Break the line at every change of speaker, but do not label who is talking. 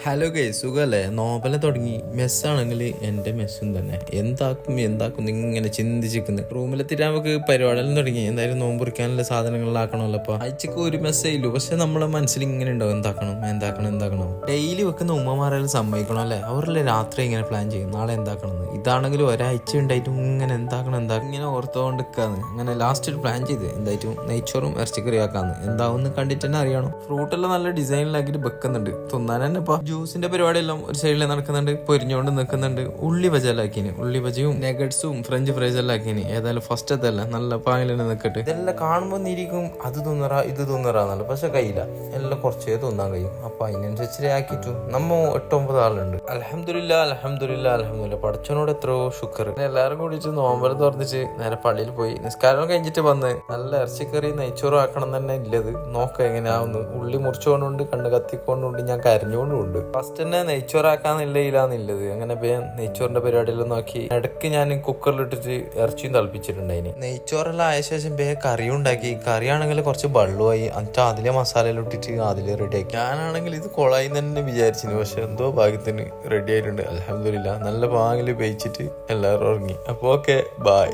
Hello guys, സുഖമല്ലേ? നോമ്പല തുടങ്ങി. മെസ്സാണെങ്കിൽ എൻ്റെ മെസ്സും തന്നെ എന്താക്കും ഇങ്ങനെ ചിന്തിച്ചിരിക്കുന്നത്. റൂമിലെത്തിയിട്ട് നമുക്ക് പരിപാടിയെല്ലാം തുടങ്ങി. എന്തായാലും നോമ്പ് കുറിക്കാനുള്ള സാധനങ്ങളിലാക്കണമല്ലോ. അപ്പോൾ ആഴ്ചക്ക് ഒരു മെസ്സേ ഇല്ലൂ, പക്ഷെ നമ്മളെ മനസ്സിൽ ഇങ്ങനെ ഉണ്ടാവും എന്താക്കണം. ഡെയിലി വെക്കുന്ന ഉമ്മമാരെല്ലാം സമ്മതിക്കണം അല്ലേ? അവരല്ലേ രാത്രി ഇങ്ങനെ പ്ലാൻ ചെയ്യും നാളെ എന്താക്കണമെന്ന്. ഇതാണെങ്കിലും ഒരാഴ്ച ഉണ്ടായിട്ടും ഇങ്ങനെ എന്താക്കണം ഇങ്ങനെ ഓർത്തുകൊണ്ടിരിക്കാന്ന്. അങ്ങനെ ലാസ്റ്റ് ഒരു പ്ലാൻ ചെയ്ത് എന്തായിട്ടും നെയ്ച്ചോറും ഇറച്ചിക്കറി ആക്കാന്ന്. എന്താവുമെന്ന് കണ്ടിട്ട് തന്നെ അറിയണം. ഫ്രൂട്ടെല്ലാം നല്ല ഡിസൈനിലാക്കിയിട്ട് വെക്കുന്നുണ്ട്. തിന്നാൻ തന്നെ ഇപ്പോൾ ജ്യൂസിന്റെ പരിപാടിയെല്ലാം ഒരു സൈഡിൽ നടക്കുന്നുണ്ട്. പൊരിഞ്ഞുകൊണ്ട് നിൽക്കുന്നുണ്ട്. ഉള്ളി ബജിയും നെഗറ്റ്സും ഫ്രഞ്ച് ഫ്രൈസ് എല്ലാം ആക്കിന്. ഏതായാലും ഫസ്റ്റ് അതല്ല നല്ല പാങ്ങിൽ തന്നെ നിൽക്കട്ടെ. ഇതെല്ലാം കാണുമ്പോൾ ഇരിക്കും അത് ഇത് തിന്നറാന്നല്ലോ, പക്ഷെ കയ്യില്ല. എല്ലാം കുറച്ചേ തിന്നാൻ കഴിയും. അപ്പൊ അതിനനുസരിച്ച് ആക്കിട്ടു നമ്മ 8-9 ആളുണ്ട്. അൽഹംദുലില്ലാ പഠിച്ചവനോട് എത്രയോ ശുക്ർ. എല്ലാവരും കൂടിയിട്ട് നോമ്പല് തുറന്നിട്ട് നേരെ പള്ളിയിൽ പോയി നിസ്കാരം കഴിഞ്ഞിട്ട് വന്ന് നല്ല ഇറച്ചിക്കറി നെയ്ച്ചോറും ആക്കണം തന്നെ ഇല്ലത്. നോക്കാം എങ്ങനെയാവുന്നു. ഉള്ളി മുറിച്ചുകൊണ്ടുണ്ട്, കണ്ണ് കത്തിക്കൊണ്ടുണ്ട്, ഞാൻ കരഞ്ഞുകൊണ്ടുണ്ട്. ഫസ്റ്റ് തന്നെ നെയ്ച്ചോറാക്കാന്നില്ലത്. അങ്ങനെ നെയ്ച്ചോറിന്റെ പരിപാടിയെല്ലാം നോക്കി ഇടയ്ക്ക് ഞാൻ കുക്കറിലിട്ടിട്ട് ഇറച്ചിയും തിളപ്പിച്ചിട്ടുണ്ടായിന്. നെയ്ച്ചോറെല്ലാം ആയ ശേഷം കറിയും ഉണ്ടാക്കി. കറിയാണെങ്കിൽ കുറച്ച് വെള്ളമായി. എന്നിട്ട് അതിലെ മസാലയെല്ലാം ഇട്ടിട്ട് അതിലെ റെഡിയാക്കി. ഞാനാണെങ്കിൽ ഇത് കൊളായി തന്നെ വിചാരിച്ചിരുന്നു, പക്ഷെ എന്തോ ഭാഗ്യത്തിന് റെഡി ആയിട്ടുണ്ട്. അൽഹംദുലില്ലാ നല്ല പാങ്ങിൽ വേവിച്ചിട്ട് എല്ലാവരും ഉറങ്ങി. അപ്പോൾ ഓക്കെ, ബായ്.